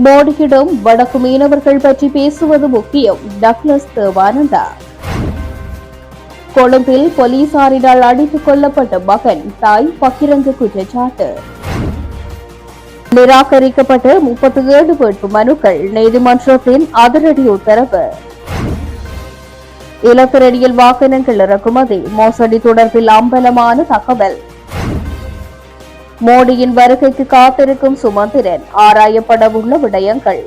மோடியிடம் வடக்கு மீனவர்கள் பற்றி பேசுவது முக்கியம். டக்ளஸ் தேவானந்தா. கொழும்பில் போலீசாரினால் அடித்துக் கொல்லப்பட்ட மகன், தாய் பகிரங்க குற்றச்சாட்டு. நிராகரிக்கப்பட்ட 37 வேட்பு மனுக்கள், நீதிமன்றத்தின் அதிரடி உத்தரவு. இலத்திரனியல் வாகனங்கள் இறக்குமதி மோசடி தொடர்பில் அம்பலமான தகவல். மோடியின் வருகைக்கு காத்திருக்கும் சுமந்திரன், ஆராயப்படவுள்ள விடயங்கள்.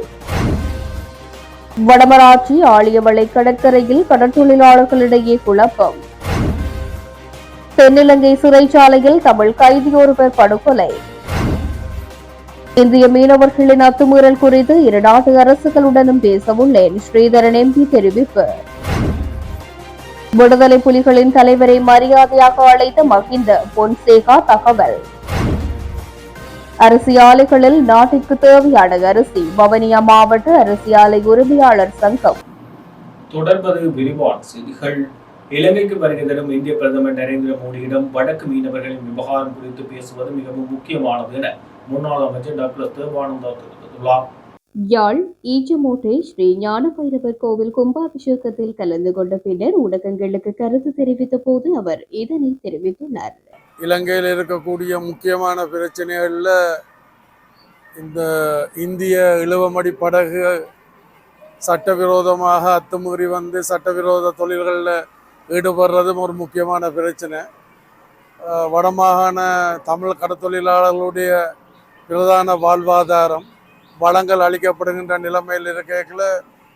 வடமராட்சி ஆழியவளை கடற்கரையில் கடற்தொழிலாளர்களிடையே குழப்பம். தென்னிலங்கை சிறைச்சாலையில் தமிழ் கைதி ஒருவர் படுகொலை. இந்திய மீனவர்களின் அத்துமீறல் குறித்து இரு நாட்டு அரசுகளுடனும் பேசவுள்ளேன், ஸ்ரீதரன் எம்பி தெரிவிப்பு. விடுதலை புலிகளின் தலைவரை மரியாதையாக அழைத்த மஹிந்த, பொன்சேகா தகவல். அரிசி ஆலைகளில் நாட்டிற்கு தேவையான அரிசி, வவுனியா மாவட்ட அரிசி ஆலை உரிமையாளர் சங்கம். தொடர்பது விரிவான செய்திகள். இலங்கைக்கு வருகை தரும் இந்திய பிரதமர் நரேந்திர மோடியிடம் வடக்கு மீனவர்களின் விவகாரம் குறித்து பேசுவது மிகவும் முக்கியமானது என முன்னாள் அமைச்சர் டாக்டர் தேவானந்தா தெரிவித்துள்ளார். யாழ் ஈச்சமோட்டை ஸ்ரீ ஞான பைரவர் கோவில் கும்பாபிஷேகத்தில் கலந்து கொண்ட பின்னர் ஊடகங்களுக்கு கருத்து தெரிவித்த போது அவர் இதனை தெரிவித்துள்ளார். இலங்கையில் இருக்கக்கூடிய முக்கியமான பிரச்சனைகளில் இந்த இந்திய இழுவமடி படகு சட்டவிரோதமாக அத்துமீறி வந்து சட்டவிரோத தொழில்களில் ஈடுபடுறதும் ஒரு முக்கியமான பிரச்சனை. வடமாகாண தமிழ் கடற்தொழிலாளர்களுடைய பிரதான வாழ்வாதாரம் வளங்கள் அளிக்கப்படுகின்ற நிலைமையில் இருக்கையில்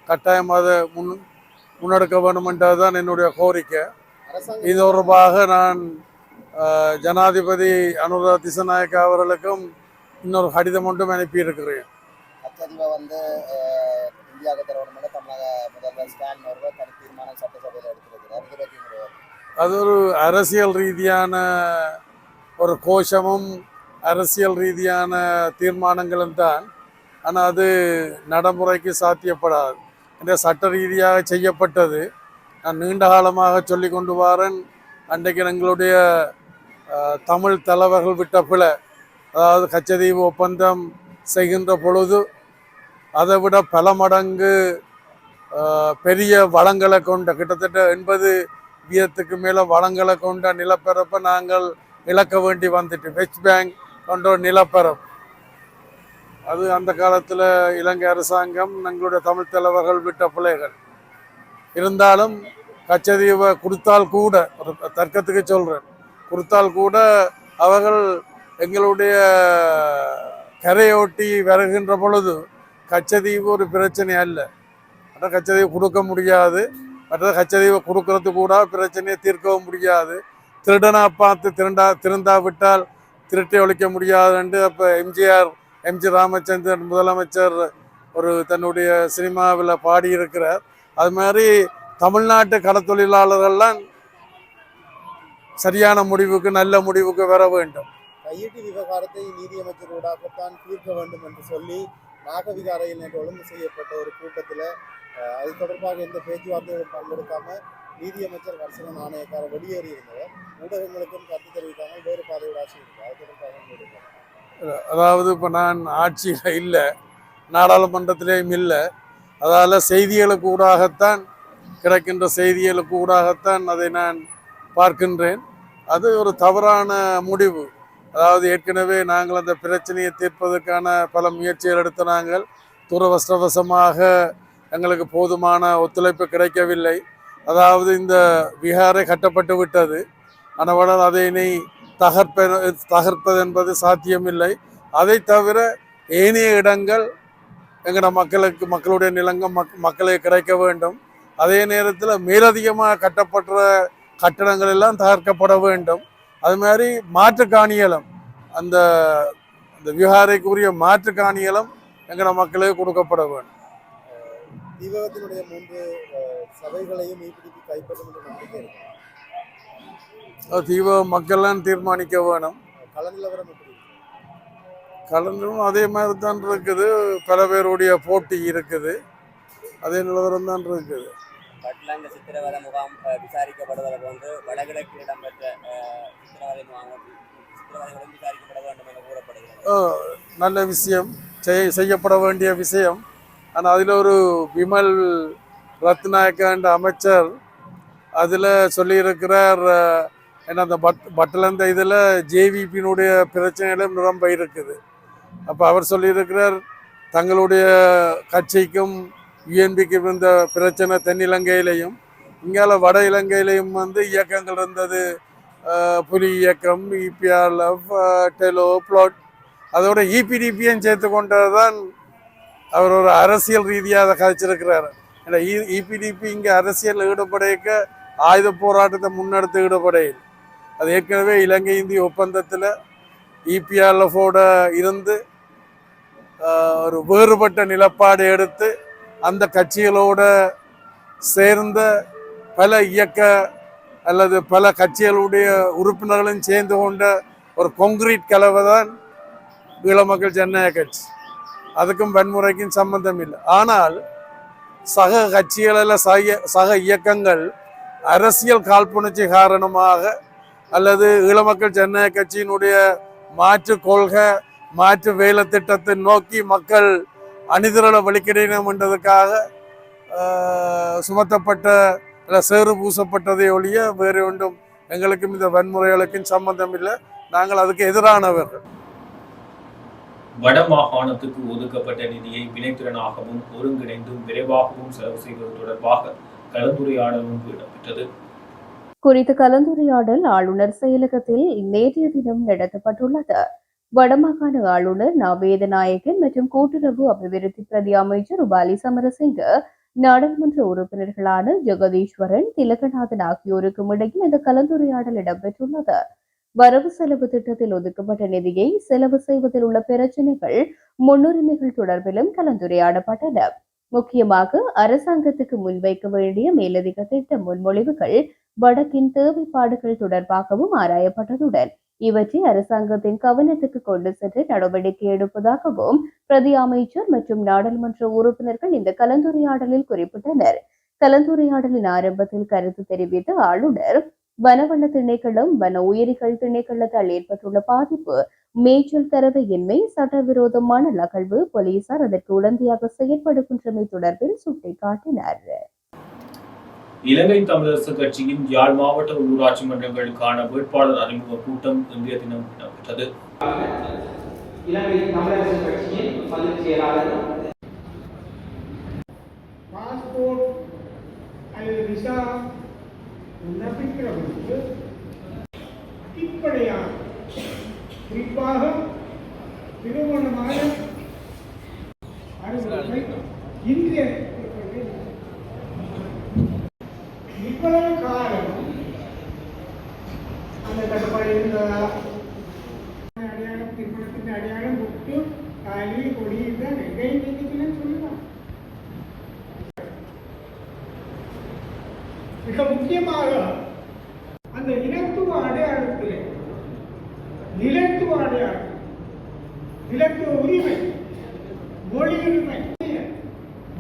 கட்டாயம் அதை முன்னெடுக்க வேண்டுமென்றது தான் என்னுடைய கோரிக்கை. இது தொடர்பாக நான் ஜனாதிபதி அனுர திசாநாயக்க அவர்களுக்கும் இன்னொரு கடிதம் ஒன்றும் அனுப்பியிருக்கிறேன். வந்து இந்தியாவுக்கு தரணும் தமிழக முதல்வர் ஸ்டாலின் அவர்கள் தனி தீர்மானம் சட்டசபையில் எடுத்திருக்கிறார். அது ஒரு அரசியல் ரீதியான ஒரு கோஷமும் அரசியல் ரீதியான தீர்மானங்களும் தான். ஆனால் அது நடைமுறைக்கு சாத்தியப்படாது. என்ற சட்ட ரீதியாக செய்யப்பட்டது. நான் நீண்ட காலமாக சொல்லி கொண்டு வரேன். அன்றைக்கு எங்களுடைய தமிழ் தலைவர்கள் விட்ட பிழை, அதாவது கச்சதீவு ஒப்பந்தம் செய்கின்ற பொழுது அதை விட பல மடங்கு பெரிய வளங்களை கொண்ட கிட்டத்தட்ட 80% மேலே வளங்களை கொண்ட நிலப்பரப்பை நாங்கள் இழக்க வேண்டி வந்துட்டு வெஸ்ட் பேங்க் கொண்ட ஒரு நிலப்பரப்பு. அது அந்த காலத்தில் இலங்கை அரசாங்கம் எங்களுடைய தமிழ் தலைவர்கள் விட்ட பிள்ளைகள். இருந்தாலும் கச்சதீவை கொடுத்தால் கூட, ஒரு தர்க்கத்துக்கு சொல்கிறேன், கொடுத்தால் கூட அவர்கள் எங்களுடைய கரையொட்டி வருகின்ற பொழுது கச்சதீவு ஒரு பிரச்சனை அல்ல. மற்ற கச்சதீவு கொடுக்க முடியாது, மற்ற கச்சதீவை கொடுக்கறது கூட பிரச்சனையை தீர்க்கவும் முடியாது. திருடனா பார்த்து திருந்தா விட்டால் திருட்டை ஒழிக்க முடியாதுன்ட்டு அப்போ எம்ஜி ராமச்சந்திரன் முதலமைச்சர் ஒரு தன்னுடைய சினிமாவில் பாடியிருக்கிறார். அது மாதிரி தமிழ்நாட்டு கடற்தொழிலாளர்கள்லாம் சரியான முடிவுக்கு, நல்ல முடிவுக்கு வர வேண்டும். கையீட்டு விவகாரத்தை நீதியமைச்சரோடாகத்தான் தீர்க்க வேண்டும் என்று சொல்லி நாகவிகாரையில் நேற்று ஒழுங்கு செய்யப்பட்ட ஒரு கூட்டத்தில் அது தொடர்பாக எந்த பேச்சுவார்த்தைகளும் பங்கெடுக்காம நீதியமைச்சர் வர்சன நாணயக்கார வெளியேறியிருந்தவர் ஊடகங்களுக்கும் கருத்து தெரிவிக்காமல் வேறு பாதையோட ஆட்சி இருக்கு. அது தொடர்பாக அதாவது இப்போ நான் ஆட்சியில் இல்லை, நாடாளுமன்றத்திலேயும் இல்லை. அதால் செய்திகளுக்கு ஊடாகத்தான், கிடைக்கின்ற செய்திகளுக்கு ஊடாகத்தான் அதை நான் பார்க்கின்றேன். அது ஒரு தவறான முடிவு. அதாவது ஏற்கனவே நாங்கள் அந்த பிரச்சனையை தீர்ப்பதற்கான பல முயற்சிகள் எடுத்த நாங்கள் துரவசமாக எங்களுக்கு போதுமான ஒத்துழைப்பு கிடைக்கவில்லை. அதாவது இந்த விகாரை கட்டப்பட்டு விட்டது, ஆனால் அதனை தகர்ப்பது என்பது சாத்தியமில்லை. அதை தவிர ஏனைய இடங்கள் எங்களோட மக்களுடைய நிலங்கள் மக்களுக்கு கிடைக்க வேண்டும். அதே நேரத்தில் மேலதிகமாக கட்டப்பட்ட கட்டடங்கள் எல்லாம் தகர்க்கப்பட வேண்டும். அது மாதிரி மாற்று காணியலம், அந்த விகாரைக்குரிய மாற்று காணியலம் எங்களோட மக்களுக்கு கொடுக்கப்பட வேண்டும். தீபகத்தினுடைய 3 சபைகளையும் கைப்பற்றும் நம்பிக்கை இருக்கு. தீப மக்கள்லாம் தீர்மானிக்க வேணும். கலநிலவரம் கலந்தும் அதே மாதிரி தான் இருக்குது. பல பேருடைய போட்டி இருக்குது, அதே நிலவரம் தான் இருக்குது. பட்லங்க சித்திரவதை முகாம் விசாரிக்கப்படுவதை போன்று வடகிழக்கில் இடம்பெற்ற சித்திரவதைகளும் விசாரிக்கப்பட வேண்டும் என கூறப்படுகிறது. நல்ல விஷயம். செய்யப்பட வேண்டிய விஷயம். ஆனால் அதில் ஒரு விமல் ரத்நாயக்கா என்ற அமைச்சர் அதில் சொல்லியிருக்கிறார், ஏன்னா அந்த பட்டலந்த இதில் ஜேவிபியினுடைய பிரச்சனைகளும் நிரம்ப இருக்குது. அப்போ அவர் சொல்லியிருக்கிறார், தங்களுடைய கட்சிக்கும் யுஎன்பிக்கும் இருந்த பிரச்சனை தென்னிலங்கையிலையும் இங்கால வட இலங்கையிலையும் இயக்கங்கள் இருந்தது. புலி இயக்கம், இபிஆர்எஃப், டெலோ, பிளாட், அதோட இபிடிபியும் சேர்த்து கொண்டது தான் அவர் ஒரு அரசியல் ரீதியாக அதை கதைச்சிருக்கிறார். ஏன்னா இபிடிபி இங்கே அரசியல் ஈடுபடைக்க ஆயுத போராட்டத்தை முன்னெடுத்து ஈடுபடையில் அது ஏற்கனவே இலங்கை இந்திய ஒப்பந்தத்தில் இபிஆர்எஃபோட இருந்து ஒரு வேறுபட்ட நிலப்பாடு எடுத்து அந்த கட்சிகளோட சேர்ந்த பல இயக்க அல்லது பல கட்சிகளுடைய உறுப்பினர்களும் சேர்ந்து கொண்ட ஒரு கான்கிரீட் கலவை தான் ஈழமக்கள் ஜனநாயக கட்சி. அதுக்கும் வன்முறைக்கும் சம்பந்தம் இல்லை. ஆனால் சக கட்சிகள் சக இயக்கங்கள் அரசியல் காழ்ப்புணர்ச்சி காரணமாக அல்லது ஈழமக்கள் ஜனநாயக கட்சியினுடைய மாற்று கொள்கை மாற்று வேலை திட்டத்தை நோக்கி மக்கள் அணிதிரள வழிக்கிடணும் என்றதுக்காக சுமத்தப்பட்ட சேறு பூசப்பட்டதை ஒழிய வேறு ஒன்றும் எங்களுக்கும் இந்த வன்முறைகளுக்கும் சம்பந்தம் இல்லை. நாங்கள் அதுக்கு எதிரானவர்கள். வட மாகாணத்துக்கு ஒதுக்கப்பட்ட நிதியை வினைத்திறனாகவும் ஒருங்கிணைந்தும் விரைவாகவும் செலவு செய்வது தொடர்பாக கலந்துரையாடல் ஒன்று இடம்பெற்றது. குறித்த கலந்துரையாடல் ஆளுநர் செயலகத்தில் நேற்றைய தினம் நடத்தப்பட்டுள்ளது. வடமாகாண ஆளுநர் வேதநாயகன் மற்றும் கூட்டுறவு அபிவிருத்தி பிரதி அமைச்சர் உபாலி சமரசிங்க, நாடாளுமன்ற உறுப்பினர்களான ஜெகதீஸ்வரன், திலகநாதன் ஆகியோருக்கும் இடையில் இந்த கலந்துரையாடல் இடம்பெற்றுள்ளது. வரவு செலவு திட்டத்தில் ஒதுக்கப்பட்ட நிதியை செலவு செய்வதில் உள்ள பிரச்சினைகள், முன்னுரிமைகள் தொடர்பிலும் கலந்துரையாடப்பட்டன. முக்கியமாக அரசாங்கத்துக்கு முன்வைக்க வேண்டிய மேலதிக திட்ட முன்மொழிவுகள், வடக்கின் தேவைப்பாடுகள் தொடர்பாகவும் ஆராயப்பட்டதுடன் இவற்றை அரசாங்கத்தின் கவனத்துக்கு கொண்டு சென்று நடவடிக்கை எடுப்பதாகவும் பிரதி அமைச்சர் மற்றும் நாடாளுமன்ற உறுப்பினர்கள் இந்த கலந்துரையாடலில் குறிப்பிட்டனர். கலந்துரையாடலின் ஆரம்பத்தில் கருத்து தெரிவித்த ஆளுநர், வனவள திணைக்களம், வன உயிரிகள் திணைக்களத்தால் ஏற்பட்டுள்ள பாதிப்பு, மேய்ச்சல் தரவையின்மை, சட்டவிரோதமான அகழ்வு, போலீசார் அதற்கு உடந்தையாக செயற்படுகின்றமை தொடர்பில் சுட்டிக்காட்டினார். இலங்கை தமிழரசு கட்சியின் யாழ் மாவட்ட உள்ளூராட்சி மன்றங்களுக்கான வேட்பாளர் அறிமுக கூட்டம் இன்றைய தினம் இடம்பெற்றது. இலங்கை தமிழரசு கட்சியின் பொதுச் செயலாளர் பாஸ்போர்ட் அல்லது விசா விண்ணப்பிக்கிறவர்களுக்கு இப்படியாக குறிப்பாக திருமணமான அறிவுரை இந்திய இவ்வளவு காலம் அந்த கட்டுப்பாடு இருந்ததா? அடையாளம், திருமணத்தின் அடையாளம், முட்டு, காலி, கொடி தான் எங்கேயும் சொல்லலாம். மிக முக்கியமாக அந்த இனத்துவ அடையாளத்திலே நிலத்துவ அடையாளம், நிலத்துவ உரிமை, மொழி உரிமை,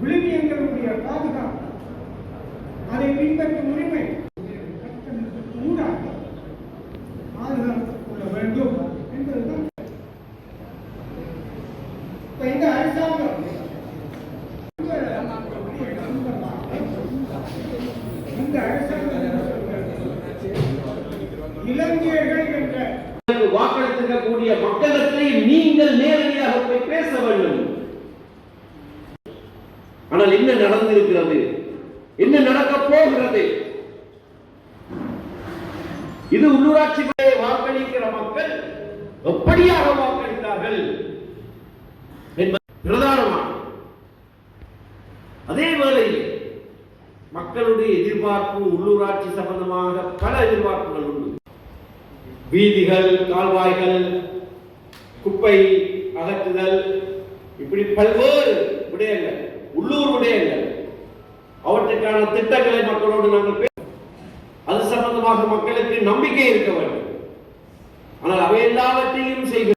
விழுமியங்களுடைய பாதுகாப்பு, அதை பின்பற்றும் உரிமை ஊடாக பாதுகாத்துக் கொள்ள வேண்டும் என்பதுதான் இந்த அரசாங்கம் இலங்கையர்கள் என்ற வாக்களித்திருக்கக்கூடிய மக்களிடத்திலே நீங்கள் நேரடியாக போய் பேச வேண்டும். ஆனால் என்ன நடந்திருக்கிறது, என்ன நடக்கப் போகிறது? இது உள்ளூராட்சி வாக்களிக்கிற மக்கள் எப்படியாக வாக்களித்தார்கள் பிரதானமாக. அதே வேளையில் மக்களுடைய எதிர்பார்ப்பு, உள்ளூராட்சி சம்பந்தமாக பல எதிர்பார்ப்புகள் உண்டு. வீதிகள், கால்வாய்கள், குப்பை அகற்றுதல், இப்படி பல்வேறு விடயங்கள், உள்ளூர் விடயங்கள், அவற்றுக்கான திட்டங்களை மக்களோடு நாங்கள் அது சம்பந்தமாக மக்களுக்கு நம்பிக்கை இருக்க வேண்டும். ஆனால் அவை எல்லாவற்றையும் செய்கிறோம்.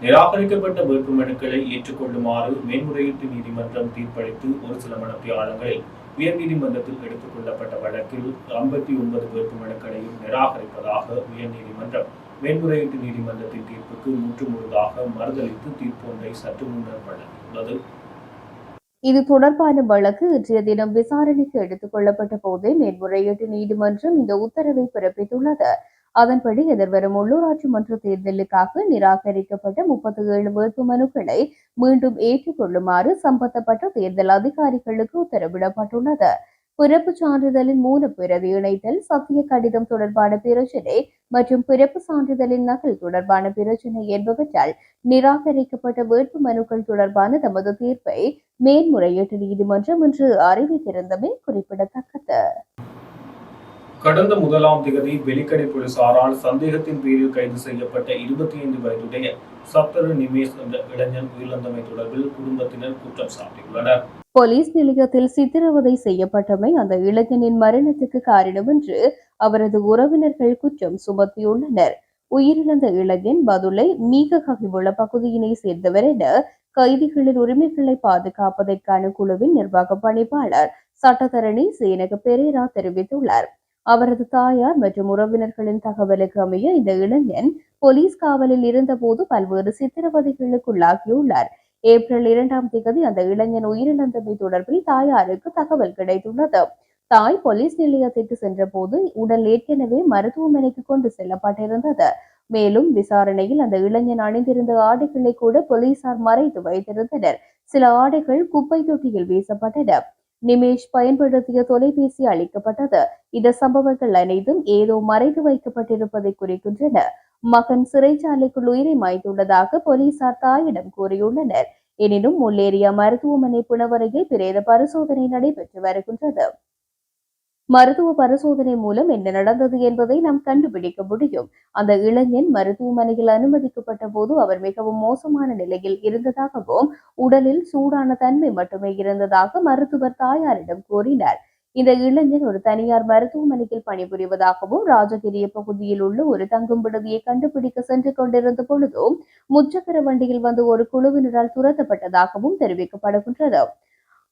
நிராகரிக்கப்பட்ட வேட்புமனுக்களை ஏற்றுக்கொள்ளுமாறு மேன்முறையீட்டு நீதிமன்றம் தீர்ப்பளித்து ஒரு சில மணித்தியாலங்களில் உயர்நீதிமன்றத்தில் எடுத்துக் கொள்ளப்பட்ட வழக்கில் 59 வேட்புமனுக்களையும் நிராகரிப்பதாக உயர்நீதிமன்றம் மேன்முறையீட்டு நீதிமன்றத்தின் தீர்ப்புக்கு முற்றுமுழுதாக மறுதளித்து தீர்ப்பு ஒன்றை சற்று முன்னர் வழங்கியுள்ளது. இது தொடர்பான வழக்கு இன்றைய தினம் விசாரணைக்கு எடுத்துக் கொள்ளப்பட்ட போதே மேன்முறையீட்டு நீதிமன்றம் இந்த உத்தரவை பிறப்பித்துள்ளது. அதன்படி எதிர்வரும் உள்ளூராட்சி மன்ற தேர்தலுக்காக நிராகரிக்கப்பட்ட 37 வேட்புமனுக்களை மீண்டும் ஏற்றுக்கொள்ளுமாறு சம்பந்தப்பட்ட தேர்தல் அதிகாரிகளுக்கு உத்தரவிடப்பட்டுள்ளது. பிறப்பு சான்றிதழின் மூலப்பிரதி இணைத்தல், சத்திய கடிதம் தொடர்பான பிரச்சினை மற்றும் பிறப்பு சான்றிதழின் நகல் தொடர்பான பிரச்சினை என்பவற்றால் நிராகரிக்கப்பட்ட வேட்புமனுக்கள் தொடர்பான தமது தீர்ப்பை மேன்முறையீட்டு நீதிமன்றம் இன்று அறிவித்திருந்தமை குறிப்பிடத்தக்கது. கடந்த 1ஆம் தேதி வெலிக்கடை போலீசாரால் சந்தேகத்தின் பேரில் கைது செய்யப்பட்ட 25 வயதுடைய சப்தரு நிமேஷ் என்ற இளைஞன் உயிரிழந்தமை தொடர்பில் குடும்பத்தினர் குற்றம் சாட்டியுள்ளனர். போலீஸ் நிலையத்தில் சித்திரவதை செய்யப்பட்டமை அந்த இளைஞனின் மரணத்துக்கு காரணம் என்று அவரது உறவினர்கள் குற்றம் சுமத்தியுள்ளனர். உயிரிழந்த இளைஞன் பதுளை மீககவிவுள்ள பகுதியினை சேர்ந்தவர் என கைதிகளின் உரிமைகளை பாதுகாப்பதற்கான குழுவின் நிர்வாக பணிப்பாளர் சட்டத்தரணி சேனக பெரேரா தெரிவித்துள்ளார். அவரது தாயார் மற்றும் உறவினர்களின் தகவலுக்கு அமைய இந்த இளைஞன் போலீஸ் காவலில் இருந்தபோது பல்வேறு சித்திரவதைகளுக்குள்ளாகியுள்ளார். ஏப்ரல் 2ஆம் தேதி அந்த இளைஞன் உயிரிழந்தமை தொடர்பில் தாயாருக்கு தகவல் கிடைத்துள்ளது. தாய் போலீஸ் நிலையத்திற்கு சென்ற போது உடல் ஏற்கனவே மருத்துவமனைக்கு கொண்டு செல்லப்பட்டிருந்தது. மேலும் விசாரணையில் அந்த இளைஞன் அணிந்திருந்த ஆடைகளை கூட போலீசார் மறைத்து வைத்திருந்தனர். சில ஆடைகள் குப்பை தொட்டியில் வீசப்பட்டன. நிமேஷ் பயன்படுத்திய தொலைபேசி அளிக்கப்பட்டது. இந்த சம்பவங்கள் அனைத்தும் ஏதோ மறைத்து வைக்கப்பட்டிருப்பதை குறிக்கின்றன. மகன் சிறைச்சாலைக்குள் உயிரை மாய்த்துள்ளதாக போலீசார் தாயிடம் கூறியுள்ளனர். எனினும் முல்லேரியா மருத்துவமனை புனவரையில் பிரேத பரிசோதனை நடைபெற்று வருகின்றது. மருத்துவ பரிசோதனை மூலம் என்ன நடந்தது என்பதை நாம் கண்டுபிடிக்க முடியும். அந்த இளைஞன் மருத்துவமனையில் அனுமதிக்கப்பட்ட போது அவர் மிகவும் மோசமான நிலையில் இருந்ததாகவும் உடலில் சூடான தன்மை மட்டுமே இருந்ததாக மருத்துவர் தாயாரிடம் கூறினார். இந்த இளைஞன் ஒரு தனியார் மருத்துவமனையில் பணிபுரிவதாகவும் ராஜகிரிய பகுதியில் உள்ள ஒரு தங்கும் விடுதியை கண்டுபிடிக்க சென்று கொண்டிருந்த பொழுதும் முச்சக்கர வண்டியில் வந்து ஒரு குழுவினரால் துரத்தப்பட்டதாகவும் தெரிவிக்கப்படுகின்றது.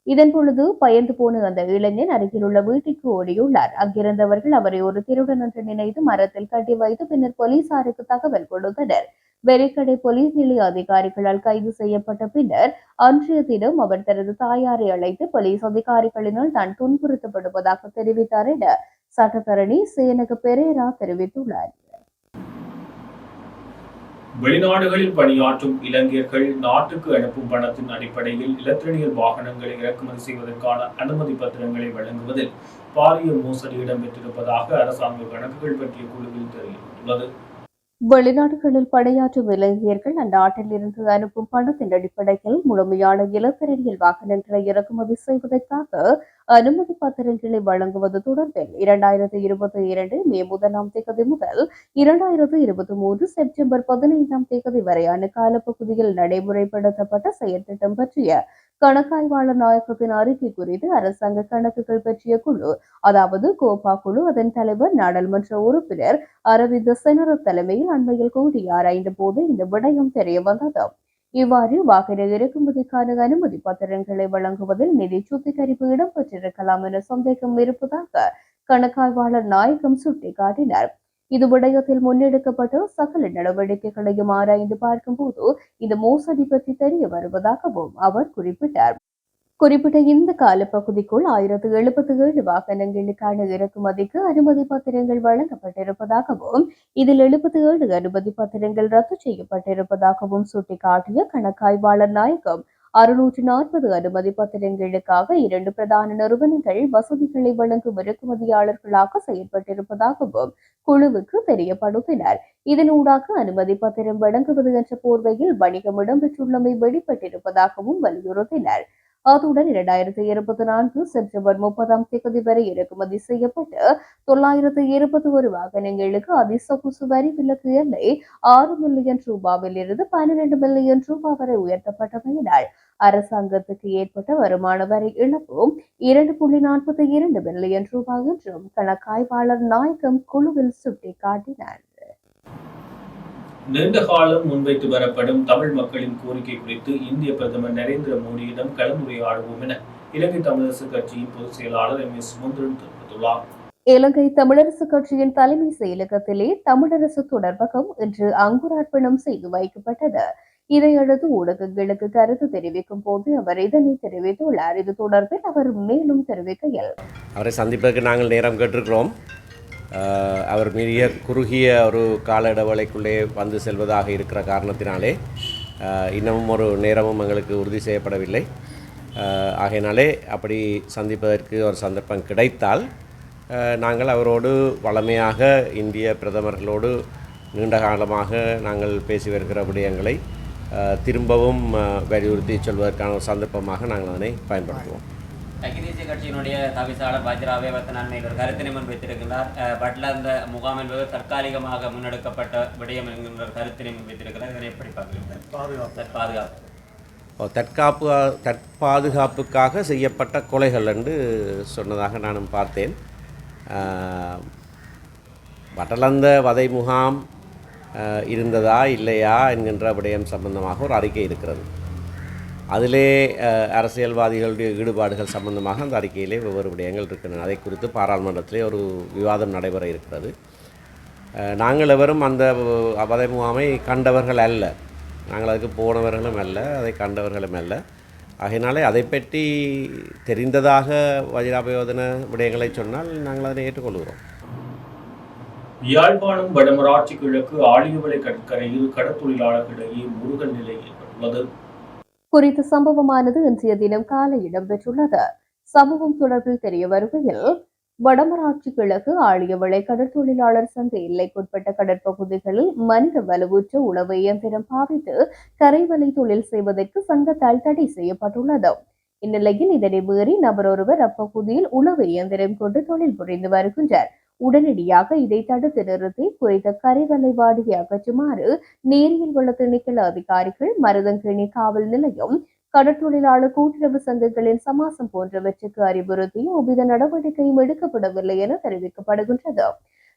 இதன் பொழுது பயந்து போன அந்த இளைஞன் அருகில் உள்ள வீட்டிற்கு ஓடியுள்ளார். அங்கிருந்தவர்கள் அவரை ஒரு திருடன் என்று நினைத்து மரத்தில் கட்டி வைத்து பின்னர் போலீசாருக்கு தகவல் கொடுத்தனர். வெலிக்கடை போலீஸ் நிலைய அதிகாரிகளால் கைது செய்யப்பட்ட பின்னர் அன்றைய தினம் அவர் தனது தாயாரை அழைத்து போலீஸ் அதிகாரிகளினால் தான் துன்புறுத்தப்படுவதாக தெரிவித்தார் என சட்டத்தரணி சேனக பெரேரா தெரிவித்துள்ளார். வெளிநாடுகளில் பணியாற்றும் இளைஞர்கள் நாட்டுக்கு அனுப்பும் பணத்தின் அடிப்படையில் இலத்திரனியல் வாகனங்களை இறக்குமதி செய்வதற்கான அனுமதி பத்திரங்களை வழங்குவதில் பாரிய மோசடி இடம்பெற்றிருப்பதாக அரசாங்க கணக்குகள் பற்றிய குழுவில் தெரிவித்துள்ளது. வெளிநாடுகளில் பணியாற்றும் இளைஞர்கள் அந்நாட்டில் இருந்து அனுப்பும் பணத்தின் அடிப்படையில் முழுமையான இலத்திரனியல் வாகனங்களை இறக்குமதி செய்வதற்காக அனுமதி பத்திரங்களை வழங்குவது தொடர்பில் 2022 மே 1ஆம் தேதி முதல் 2023 செப்டம்பர் 15ஆம் தேதி வரையான காலப்பகுதியில் நடைமுறைப்படுத்தப்பட்ட செயற்திட்டம் பற்றிய கணக்காய்வாளர் நாயகத்தின் அறிக்கை குறித்து அரசாங்க கணக்குகள் பற்றிய குழு, அதாவது கோபா குழு, அதன் தலைவர் நாடாளுமன்ற உறுப்பினர் அரவிந்த் செனரத் தலைமையில் அண்மையில் கூடி ஆராய்ந்த போது இந்த விடயம் தெரிய வந்தது. இவ்வாறு வாகன இறக்குமதிக்கான அனுமதி பத்திரங்களை வழங்குவதில் நிதி சுத்திகரிப்பு இடம்பெற்றிருக்கலாம் என சந்தேகம் இருப்பதாக கணக்காய்வாளர் நாயகம் சுட்டிக்காட்டினார். இது விடயத்தில் முன்னெடுக்கப்பட்ட சகல நடவடிக்கைகளையும் ஆராய்ந்து பார்க்கும் போது இந்த மோசடி பற்றி தெரிய வருவதாகவும் அவர் குறிப்பிட்டார். குறிப்பிட்ட இந்த காலப்பகுதிக்குள் 1077 வாகனங்களுக்கான இறக்குமதிக்கு அனுமதி பத்திரங்கள் வழங்கப்பட்டிருப்பதாகவும் இதில் 77 அனுமதி பத்திரங்கள் ரத்து செய்யப்பட்டிருப்பதாகவும் சுட்டிக்காட்டிய கணக்காய்வாளர் நாயகம் 640 அனுமதி பத்திரங்களுக்காக 2 பிரதான நிறுவனங்கள் வசதிகளை வழங்கும் இறக்குமதியாளர்களாக செயல்பட்டிருப்பதாகவும் குழுவுக்கு தெரியப்படுத்தினார். இதனூடாக அனுமதி பத்திரம் வழங்குவது என்ற போர்வையில் வணிகம் இடம்பெற்றுள்ளமை வெளிப்பட்டிருப்பதாகவும் வலியுறுத்தினார். அத்துடன் 2024 செப்டம்பர் 30ஆம் தேதி வரை இறக்குமதி செய்யப்பட்ட 921 வாகனங்களுக்கு அதிசொகுசு வரி விலக்கு எல்லை 6 மில்லியன் ரூபாவில் இருந்து 12 மில்லியன் ரூபாய் வரை உயர்த்தப்பட்டமையினால் அரசாங்கத்துக்கு ஏற்பட்ட வருமான வரி இழப்பும் 2.42 மில்லியன் ரூபாய் என்றும் கணக்காய்வாளர் நாயகம் குழுவில் சுட்டிக்காட்டினார். நீண்ட காலம் முன்வைத்து வரப்படும் தமிழ் மக்களின் கோரிக்கை குறித்து இந்திய பிரதமர் நரேந்திர மோடியிடம் கலந்துரையாடுவோம் என இலங்கை தமிழரசு கட்சியின் பொதுச் செயலாளர் MS சுமந்திரன் தெரிவித்துள்ளார். இலங்கை தமிழரசு கட்சியின் தலைமை செயலகத்திலே தமிழரசு தொடர்பகம் இன்று அங்குரார்ப்பணம் செய்து வைக்கப்பட்டது. இதையடுத்து ஊடகங்களுக்கு கருத்து தெரிவிக்கும் போது அவர் இதனை தெரிவித்துள்ளார். இது தொடர்பில் அவர் மேலும் தெரிவிக்கையில், அவரை சந்திப்பதற்கு நாங்கள் நேரம் கேட்டிருக்கிறோம். அவர் மிக குறுகிய ஒரு கால இடைவெளிக்குள்ளே வந்து செல்வதாக இருக்கிற காரணத்தினாலே இன்னமும் ஒரு நேரமும் எங்களுக்கு உறுதி செய்யப்படவில்லை. ஆகையினாலே அப்படி சந்திப்பதற்கு ஒரு சந்தர்ப்பம் கிடைத்தால் நாங்கள் அவரோடு வளமையாக இந்திய பிரதமர்களோடு நீண்ட காலமாக நாங்கள் பேசி வருகிற விடயங்களை திரும்பவும் வலியுறுத்தி சொல்வதற்கான ஒரு சந்தர்ப்பமாக நாங்கள் அதனை பயன்படுத்துவோம். ஐக்கிய தேசிய கட்சியினுடைய தவிசாளர் பாஜராவே வர்த்தனான் ஒரு கருத்தினை முன்வைத்திருக்கிறார். பட்ல அந்த முகாம் என்பது தற்காலிகமாக முன்னெடுக்கப்பட்ட விடயம் என்கின்ற கருத்தினை முன்வைத்திருக்கிறார். இதனை எப்படி பார்க்கிறீர்கள்? தற்பாதுகாப்புக்காக செய்யப்பட்ட கொலைகள் என்று சொன்னதாக நானும் பார்த்தேன். வட்டலந்த வதை முகாம் இருந்ததா இல்லையா என்கின்ற விடயம் சம்பந்தமாக ஒரு அறிக்கை இருக்கிறது. அதிலே அரசியல்வாதிகளுடைய ஈடுபாடுகள் சம்பந்தமாக அந்த அறிக்கையிலே ஒவ்வொரு விடயங்கள் இருக்கின்றன. அதை குறித்து பாராளுமன்றத்திலே ஒரு விவாதம் நடைபெற இருக்கிறது. நாங்கள் எவரும் அந்த வதை முகாமை கண்டவர்கள் அல்ல, நாங்கள் அதுக்கு போனவர்களும் அல்ல, அதை கண்டவர்களும் அல்ல. ஆகையினாலே அதை பற்றி தெரிந்ததாக வஜிராபயோதன விடயங்களை சொன்னால் நாங்கள் அதனை ஏற்றுக்கொள்கிறோம். யாழ்ப்பாணம் வடமராட்சி கிழக்கு ஆழியவளை கடற்கரையில் கடற்தொழிலாளர்களிடையே முருகல் நிலை ஏற்பட்டுள்ளது. குறித்த சம்பவமானது இன்றைய தினம் காலை இடம்பெற்றுள்ளது. சம்பவம் தொடர்பில் தெரிய வருகையில், வடமராட்சி கிழக்கு ஆழியவளை கடற்தொழிலாளர் சங்க எல்லைக்குட்பட்ட கடற்பகுதிகளில் மனித வலுவூற்ற உணவு இயந்திரம் பாவித்து கரைவலை தொழில் செய்வதற்கு சங்கத்தால் தடை செய்யப்பட்டுள்ளது. இந்நிலையில் இதனை மீறி நபர் ஒருவர் அப்பகுதியில் உணவு இயந்திரம் கொண்டு தொழில் புரிந்து வருகின்றார். உடனடியாக இதை தடுத்து நிறுத்தி குறித்த கரைவலை வாடியை அகற்றுமாறு நேரியல் வள திணைக்கள அதிகாரிகள், மருதங்கேணி காவல் நிலையம், கடற்தொழிலாளர் கூட்டுறவு சங்கங்களின் சமாசம் போன்றவற்றுக்கு அறிவுறுத்தியும் எவ்வித நடவடிக்கையும் எடுக்கப்படவில்லை என தெரிவிக்கப்படுகின்றது.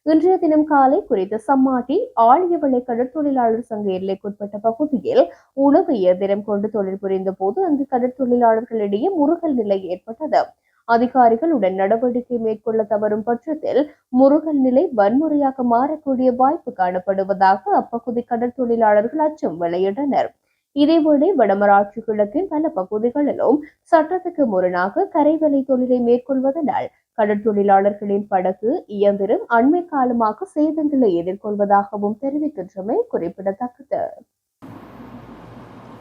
இன்றைய தினம் காலை குறித்த சம்மாட்டி ஆழியவளை கடற்தொழிலாளர் சங்க எல்லைக்குட்பட்ட பகுதியில் உணவு இயந்திரம் கொண்டு தொழில் புரிந்த போது அங்கு கடற்தொழிலாளர்களிடையே முருகல் நிலை ஏற்பட்டது. அதிகாரிகள் உடன் நடவடிக்கை மேற்கொள்ள தவறும் பட்சத்தில் முருகல் நிலை வன்முறையாக மாறக்கூடிய வாய்ப்பு காணப்படுவதாக அப்பகுதி கடற்தொழிலாளர்கள் அச்சம் வெளியிட்டனர். இதேவேளை வடமராட்சி கிழக்கின் பல பகுதிகளிலும் சட்டத்துக்கு முரணாக கரைவலை தொழிலை மேற்கொள்வதனால் கடற்தொழிலாளர்களின் படகு, இயந்திரம் அண்மை காலமாக சேதங்களை எதிர்கொள்வதாகவும் தெரிவிக்கின்றமை குறிப்பிடத்தக்கது.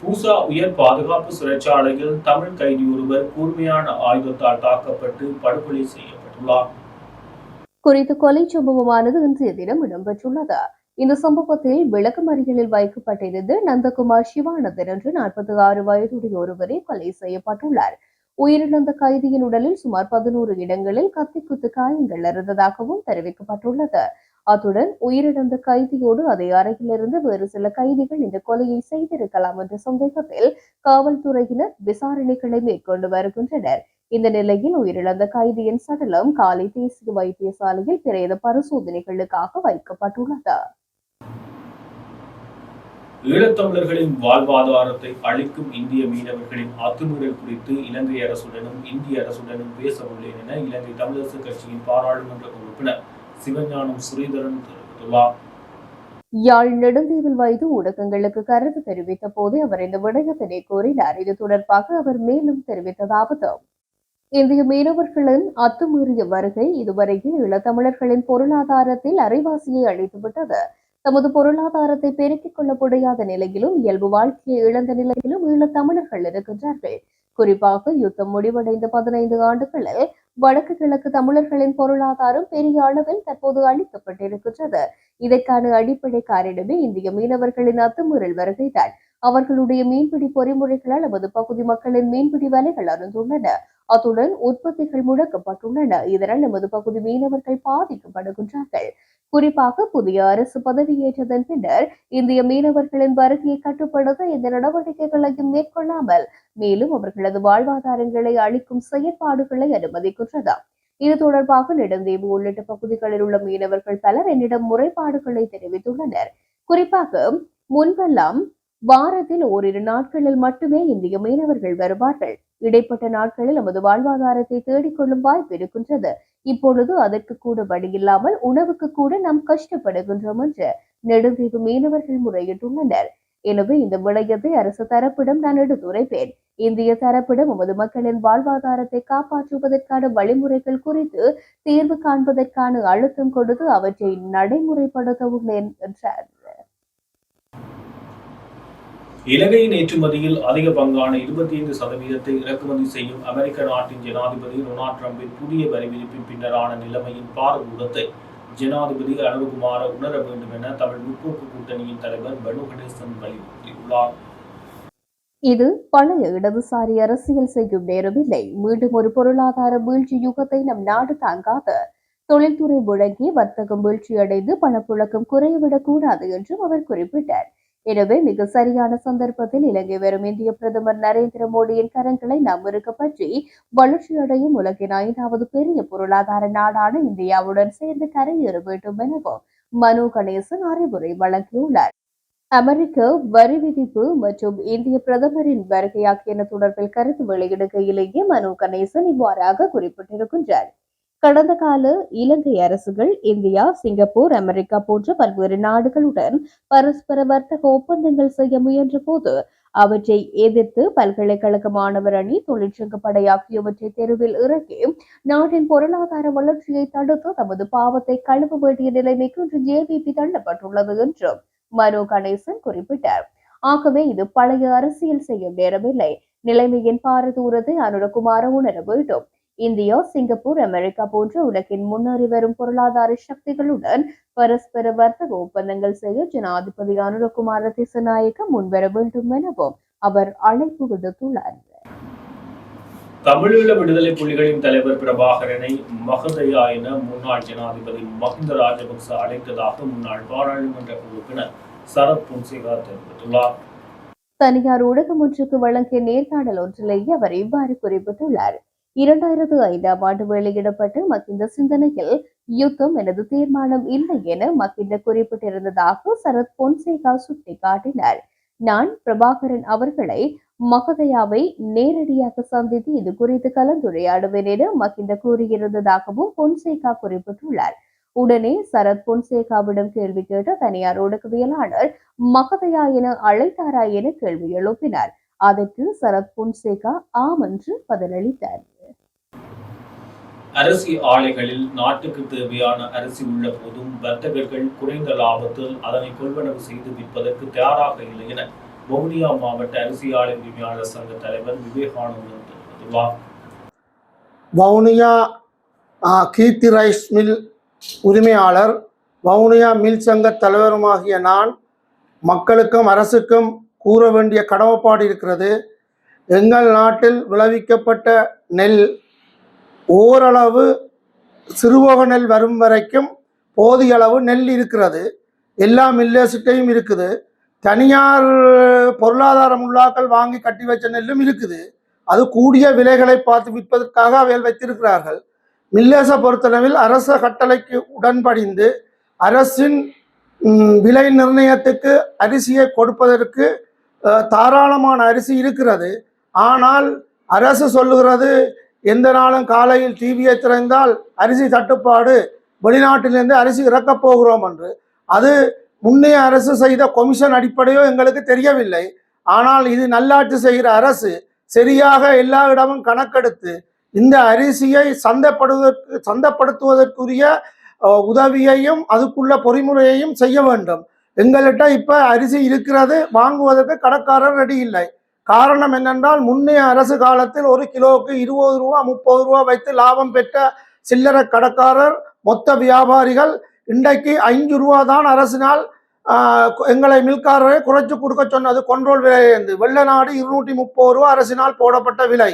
பூசா உயர் பாதுகாப்பு சிறைச்சாலையில் தமிழ் கைதி ஒருவர் கூர்மையான ஆயுதத்தால் தாக்கப்பட்டு படுகொலை செய்யப்பட்டுள்ளார். குறித்த கொலை சம்பவமானது இன்றைய தினம் இடம்பெற்றுள்ளது. இந்த சம்பவத்தில் விளக்கமறியலில் வைக்கப்பட்டிருந்த நந்தகுமார் சிவானந்தன் என்று 46 வயதுடைய ஒருவரை கொலை செய்யப்பட்டுள்ளார். உயிரிழந்த கைதியின் உடலில் சுமார் 11 இடங்களில் கத்திக்குத்து காயங்கள் இருந்ததாகவும் தெரிவிக்கப்பட்டுள்ளது. அத்துடன் உயிரிழந்த கைதியோடு அதே அறையிலிருந்து வேறு சில கைதிகள் இந்த கொலையை செய்திருக்கலாம் என்ற சந்தேகத்தில் காவல்துறையினர் விசாரணைகளை மேற்கொண்டு வருகின்றனர். இந்த நிலையில் உயிரிழந்த கைதியின் சடலம் காலை தேசிய வைத்தியசாலையில் பிரேத பரிசோதனைகளுக்காக வைக்கப்பட்டுள்ளது. ஈழத்தமிழர்களின் வாழ்வாதாரத்தை அளிக்கும் இந்திய மீனவர்களின் அத்துமீறல் குறித்து இலங்கை அரசுடனும் இந்திய அரசுடனும் பேச உள்ளேன் என இலங்கை தமிழரசு கட்சியின் பாராளுமன்ற உறுப்பினர் சிவஞானம் சுரீதரன் தெரிவித்துள்ளார். யாழ் நெடுந்தீவில் வைத்து ஊடகங்களுக்கு கருத்து தெரிவித்த போது அவர் இந்த விடயத்தினை கூறினார். இது தொடர்பாக அவர் மேலும் தெரிவித்ததாவது, இந்திய மீனவர்களின் அத்துமீறிய வருகை இதுவரையில் ஈழத்தமிழர்களின் பொருளாதாரத்தில் அரைவாசியை அளித்துவிட்டது. தமது பொருளாதாரத்தை பெருக்கிக் கொள்ள முடியாத நிலையிலும் இயல்பு வாழ்க்கையை இழந்த நிலையிலும் ஈழத்தமிழர்கள் இருக்கின்றார்கள். குறிப்பாக யுத்தம் முடிவடைந்த 15 ஆண்டுகளில் வடக்கு கிழக்கு தமிழர்களின் பொருளாதாரம் பெரிய அளவில் தற்போது அளிக்கப்பட்டிருக்கின்றது. இதற்கான அடிப்படை காரணமே இந்திய மீனவர்களின் அத்துமீறல் வருகைதான். அவர்களுடைய மீன்பிடி பொறிமுறைகளால் நமது பகுதி மக்களின் மீன்பிடி வலைகள் அருந்துள்ளன. அத்துடன் உற்பத்திகள் முடக்கப்பட்டுள்ளன. இதனால் நமது பகுதி மீனவர்கள் பாதிக்கப்படுகின்றார்கள். குறிப்பாக புதிய அரசு பதவியேற்றதன் பின்னர் இந்திய மீனவர்களின் வருகையை கட்டுப்படுத்த இந்த நடவடிக்கைகளையும் மேற்கொள்ளாமல் மேலும் அவர்களது வாழ்வாதாரங்களை அளிக்கும் செயற்பாடுகளை அனுமதிக்கின்றது. இது தொடர்பாக நெடுந்தீவு உள்ளிட்ட பகுதிகளில் உள்ள மீனவர்கள் பலர் என்னிடம் முறைப்பாடுகளை தெரிவித்துள்ளனர். குறிப்பாக முன்பெல்லாம் வாரத்தில் ஓரிரு நாட்களில் மட்டுமே இந்திய மீனவர்கள் வருவார்கள். இடைப்பட்ட நாட்களில் நமது வாழ்வாதாரத்தை தேடிக்கொள்ளும் வாய்ப்பு இருக்கின்றது. இப்பொழுது அதற்கு கூட வழியில்லாமல் உணவுக்கு கூட நாம் கஷ்டப்படுகின்றோம் என்று நெடுந்தீவு மீனவர்கள் முறையிட்டுள்ளனர். எனவே இந்த விடயத்தை அரசு தரப்பிடம் நான் எடுத்துரைப்பேன். இந்திய தரப்பிடம் நமது மக்களின் வாழ்வாதாரத்தை காப்பாற்றுவதற்கான வழிமுறைகள் குறித்து தீர்வு காண்பதற்கான அழுத்தம் கொடுத்து அவற்றை நடைமுறைப்படுத்த உள்ளேன் என்றார். இலங்கையின் ஏற்றுமதியில் அதிக பங்கான 25% இறக்குமதி செய்யும் அமெரிக்க நாட்டின் ஜனாதிபதி டொனால்ட் ட்ரம்பின் புதிய வரி விதிப்பின் பின்னரான நிலைமையின் பாரதூரத்தை ஜனாதிபதி அனுகுமார உணர வேண்டும் என தமிழ் முற்போக்கு கூட்டணியின் தலைவர் பனு கணேசன் வலியுறுத்தியுள்ளார். இது பழைய இடதுசாரி அரசியல் செய்யும் நேரமில்லை. மீண்டும் ஒரு பொருளாதார வீழ்ச்சி யுகத்தை நம் நாடு தாங்காது. தொழில்துறை முழங்கி வர்த்தகம் வீழ்ச்சியடைந்து பணப்புழக்கம் குறையவிடக் கூடாது என்றும் அவர் குறிப்பிட்டார். எனவே மிக சரியான சந்தர்ப்பத்தில் இலங்கை வரும் இந்திய பிரதமர் நரேந்திர மோடியின் கரங்களை நாம் இருக்க பற்றி வளர்ச்சியடையும் உலகின் 5வது பெரிய பொருளாதார நாடான இந்தியாவுடன் சேர்ந்து கரையேற வேண்டும் எனவும் மனு கணேசன் அறிவுரை வழங்கியுள்ளார். அமெரிக்க வரி விதிப்பு மற்றும் இந்திய பிரதமரின் வருகை ஆகியன தொடர்பில் கருத்து வெளியிடுகையிலேயே மனு கணேசன் இவ்வாறாக குறிப்பிட்டிருக்கின்றார். கடந்த கால இலங்கை அரசுகள் இந்தியா, சிங்கப்பூர், அமெரிக்கா போன்ற பல்வேறு நாடுகளுடன் பரஸ்பர வர்த்தக ஒப்பந்தங்கள் செய்ய முயன்ற போது அவற்றை எதிர்த்து பல்கலைக்கழக மாணவர் அணி, தொழிற்சங்க படை ஆகியவற்றை தெருவில் இறக்கி நாட்டின் பொருளாதார வளர்ச்சியை தடுத்து தமது பாவத்தை கழுவ வேண்டிய நிலைமைக்கு இன்று ஜேவிபி தள்ளப்பட்டுள்ளது என்றும் மனு கணேசன் குறிப்பிட்டார். ஆகவே இது பழைய அரசியல் செய்யும் நேரமில்லை. நிலைமையின் பாரதூரத்தை அனுரகுமார உணர வேண்டும். இந்தியா, சிங்கப்பூர், அமெரிக்கா போன்ற உலகின் முன்னேறி வரும் பொருளாதார சக்திகளுடன் பரஸ்பர வர்த்தக ஒப்பந்தங்கள் செய்ய ஜனாதிபதி அனுரகுமார திசாநாயக்க முன்வர வேண்டும் எனவும் அவர் அழைப்பு விடுத்துள்ளார். தமிழீழ விடுதலை புலிகளின் தலைவர் பிரபாகரனை மகதையா என முன்னாள் ஜனாதிபதி மஹிந்த ராஜபக்ச அழைத்ததாக முன்னாள் பாராளுமன்ற உறுப்பினர் சரத் பொன்சேகா தெரிவித்துள்ளார். தனியார் ஊடகம் ஒன்றுக்கு வழங்கிய நேர்காணல் ஒன்றிலேயே அவர் இவ்வாறு குறிப்பிட்டுள்ளார். 2005ஆம் ஆண்டு வெளியிடப்பட்ட மகிந்த சிந்தனையில் யுத்தம் எனது தீர்மானம் இல்லை என மகிந்த குறிப்பிட்டிருந்ததாக சரத் பொன்சேகா சுட்டிக்காட்டினார். நான் பிரபாகரன் அவர்களை மகதையாவை நேரடியாக சந்தித்து இது குறித்து கலந்துரையாடுவேன் என மகிந்த கூறியிருந்ததாகவும் பொன்சேகா குறிப்பிட்டுள்ளார். உடனே சரத் பொன்சேகாவிடம் கேள்வி கேட்ட தனியார் ஊடகவியலாளர் மகதையா என அழைத்தாரா என கேள்வி எழுப்பினார். அதற்கு சரத் பொன்சேகா ஆம் என்று பதிலளித்தார். அரிசி ஆலைகளில் நாட்டுக்கு தேவையான அரிசி உள்ள போதும் வர்த்தகர்கள் குறைந்த லாபத்தில் அதனை கொள்வனவு செய்து விற்பதற்கு தயாராக இல்லை என வவுனியா மாவட்ட அரிசி ஆலை உரிமையாளர் சங்க தலைவர் விவேகானந்தன் தெரிவித்துள்ளார். வவுனியா கீர்த்தி ரைஸ் மில் உரிமையாளர், வவுனியா மில் சங்க தலைவருமாகிய நான் மக்களுக்கும் அரசுக்கும் கூற வேண்டிய கடமைப்பாடு இருக்கிறது. எங்கள் நாட்டில் விளைவிக்கப்பட்ட நெல் ஓரளவு சிறுவோக நெல் வரும் வரைக்கும் போதிய அளவு நெல் இருக்கிறது. எல்லா மில்லர்ஸ்கிட்டையும் இருக்குது. தனியார் பொருளாதாரம் உள்ளாக்கள் வாங்கி கட்டி வச்ச நெல்லும் இருக்குது. அது கூடிய விலைகளை பார்த்து விற்பதற்காக அவைகள் வைத்திருக்கிறார்கள். மில்லர்ஸை பொறுத்தளவில் அரச கட்டளைக்கு உடன்படிந்து அரசின் விலை நிர்ணயத்துக்கு அரிசியை கொடுப்பதற்கு தாராளமான அரிசி இருக்கிறது. ஆனால் அரசு சொல்லுகிறது, எந்த நாளும் காலையில் டிவியை திறந்தால் அரிசி தட்டுப்பாடு, வெளிநாட்டிலிருந்து அரிசி இறக்கப் போகிறோம் என்று. அது முன்னைய அரசு செய்த கொமிஷன் அடிப்படையோ எங்களுக்கு தெரியவில்லை. ஆனால் இது நல்லாட்சி செய்கிற அரசு சரியாக எல்லா இடமும் கணக்கெடுத்து இந்த அரிசியை சந்தைப்படுத்துவதற்குரிய உதவியையும் அதுக்குள்ள பொறிமுறையையும் செய்ய வேண்டும். எங்கள்கிட்ட இப்போ அரிசி இருக்கிறது, வாங்குவதற்கு கடைக்காரர் ரெடி இல்லை. காரணம் என்னென்றால், முன்னைய அரசு காலத்தில் ஒரு கிலோவுக்கு 20 ரூபா 30 ரூபா வைத்து லாபம் பெற்ற சில்லறை கடைக்காரர், மொத்த வியாபாரிகள் இன்றைக்கு 5 ரூபா தான் அரசினால் எங்களை மில்காரரை குறைச்சி கொடுக்க சொன்னது. கண்ட்ரோல் விலையிலிருந்து வெள்ளநாடு 230 ரூபா அரசினால் போடப்பட்ட விலை.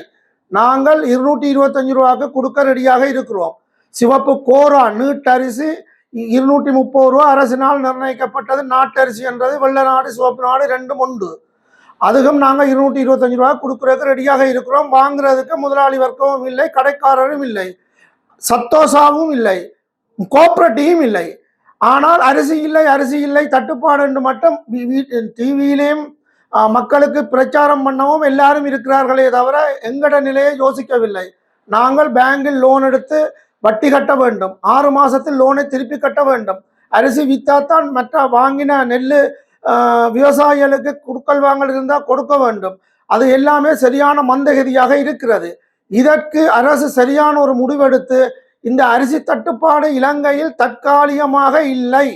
நாங்கள் 225 ரூபாய்க்கு கொடுக்க ரெடியாக இருக்கிறோம். சிவப்பு கோரா நீட்டரிசி 230 ரூபா அரசினால் நிர்ணயிக்கப்பட்டது. நாட்டரிசி என்றது வெள்ளநாடு சிவப்பு நாடு ரெண்டும் உண்டு. அதுக்கும் நாங்கள் 225 ரூபா கொடுக்குறதுக்கு ரெடியாக இருக்கிறோம். வாங்குறதுக்கு முதலாளி வர்க்கமும் இல்லை, கடைக்காரரும் இல்லை, சத்தோசாவும் இல்லை, கோஆப்ரேட்டிவும் இல்லை. ஆனால் அரிசி இல்லை தட்டுப்பாடு என்று மட்டும் டிவியிலேயும் மக்களுக்கு பிரச்சாரம் பண்ணவும் எல்லாரும் இருக்கிறார்களே தவிர எங்கட நிலையை யோசிக்கவில்லை. நாங்கள் பேங்கில் லோன் எடுத்து வட்டி கட்ட வேண்டும், 6 மாதத்தில் லோனை திருப்பி கட்ட வேண்டும். அரிசி வித்தாத்தான் மற்ற வாங்கின நெல் விவசாயிகளுக்கு கொடுக்கல் வாங்கல் இருந்தால் கொடுக்க வேண்டும். அது எல்லாமே சரியான மந்தகதியாக இருக்கிறது. இதற்கு அரசு சரியான ஒரு முடிவெடுத்து இந்த அரிசி தட்டுப்பாடு இலங்கையில் தற்காலிகமாக இல்லை,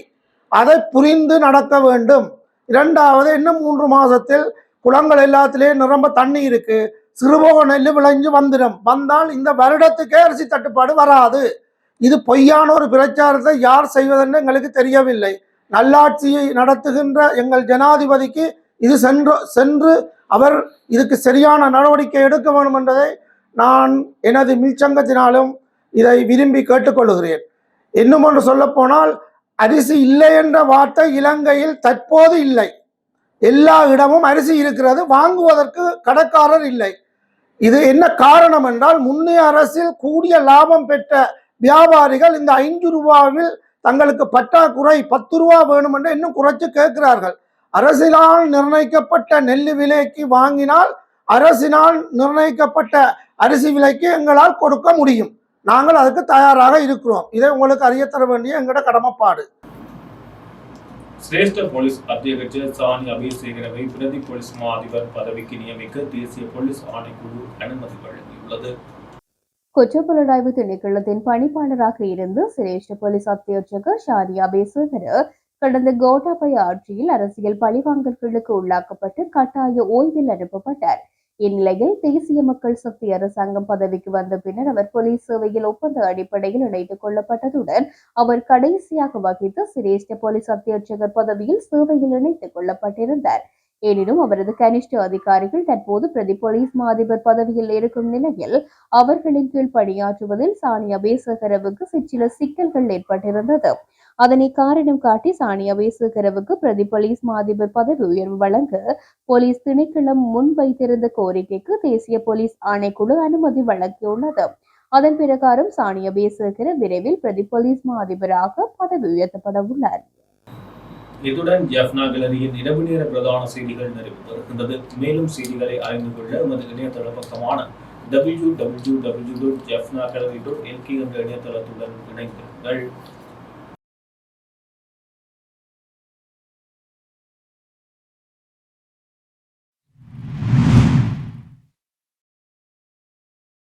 அதை புரிந்து நடக்க வேண்டும். இரண்டாவது, இன்னும் 3 மாதத்தில் குளங்கள் எல்லாத்திலேயும் நிரம்ப தண்ணி இருக்கு, சிறுபோக நெல் விளைஞ்சு வந்தால் இந்த வருடத்துக்கே அரிசி தட்டுப்பாடு வராது. இது பொய்யான ஒரு பிரச்சாரத்தை யார் செய்வதென்று எங்களுக்கு தெரியவில்லை. நல்லாட்சியை நடத்துகின்ற எங்கள் ஜனாதிபதிக்கு இது சென்று அவர் இதுக்கு சரியான நடவடிக்கை எடுக்க வேண்டும் என்பதை நான் எனது மில்சங்கத்தினாலும் இதை விரும்பி கேட்டுக்கொள்கிறேன். இன்னும் ஒன்று சொல்லப்போனால், அரிசி இல்லை என்ற வார்த்தை இலங்கையில் தற்போது இல்லை. எல்லா இடமும் அரிசி இருக்கிறது, வாங்குவதற்கு கடைக்காரர் இல்லை. இது என்ன காரணம் என்றால், முன்னைய அரசில் கூடிய லாபம் பெற்ற வியாபாரிகள் இந்த 5 ரூபாவில் தங்களுக்கு பற்றாக்குறை 10 ரூபா வேணும் என்று இன்னும் குறைச்சு கேட்கிறார்கள். அரசினால் நிர்ணயிக்கப்பட்ட நெல் விலைக்கு வாங்கினால் அரசினால் நிர்ணயிக்கப்பட்ட அரிசி விலைக்கு எங்களால் கொடுக்க முடியும். நாங்கள் அதுக்கு தயாராக இருக்கிறோம். இதை உங்களுக்கு அறியத்தர வேண்டிய எங்களோட கடமைப்பாடு. சிரேஷ்ட போலீஸ் அத்தியட்சர் சானி அபேசேகரவை பிரதி போலீஸ் மா அதிபர் பதவிக்கு நியமிக்க தேசிய போலீஸ் ஆணைக்குழு அனுமதி வழங்கியுள்ளது. குற்றப்புலனாய்வு திணைக்களத்தின் பணிப்பாளராக இருந்து சிரேஷ்ட போலீஸ் அத்தியட்சகர் ஷானி அபேசேகர கடந்த கோட்டாபய ஆட்சியில் அரசியல் பழிவாங்கல்களுக்கு உள்ளாக்கப்பட்டு கட்டாய ஓய்வில் அனுப்பப்பட்டார். இந்நிலையில் தேசிய மக்கள் சக்தி அரசாங்கம் பதவிக்கு வந்த பின்னர் அவர் போலீஸ் சேவையில் ஒப்பந்த அடிப்படையில் இணைத்துக் கொள்ளப்பட்டதுடன் அவர் கடைசியாக வகித்த சிரேஷ்ட போலீஸ் அத்தியட்சகர் பதவியில் சேவையில் இணைத்துக் கொள்ளப்பட்டிருந்தார். எனினும் அவரது கனிஷ்ட அதிகாரிகள் தற்போது பிரதி போலீஸ் மா அதிபர் பதவியில் இருக்கும் நிலையில் அவர்களின் கீழ் பணியாற்றுவதில் சானி அபேசேகரவுக்கு சிற்சில சிக்கல்கள் ஏற்பட்டிருந்தது. அதனை காரணம் காட்டி சானி அபேசேகரவுக்கு பிரதி போலீஸ் மா அதிபர் பதவி உயர்வு வழங்க போலீஸ் திணைக்களம் முன்வைத்திருந்த கோரிக்கைக்கு தேசிய போலீஸ் ஆணைக்குழு அனுமதி வழங்கியுள்ளது. அதன் பிரகாரம் சானி அபேசேகர விரைவில் பிரதி போலீஸ் மா அதிபராக பதவி உயர்த்தப்பட உள்ளார். இத்துடன் ஜெஃப்னா கேலரியின் இரவு நேர பிரதான செய்திகள் நிறைவு பெறுகின்றது. மேலும் செய்திகளை அறிந்து கொள்ள எமது இணையதள பக்கமான www.jeffnagallery.lk என்ற இணையதளத்துடன் இணைந்திருங்கள்.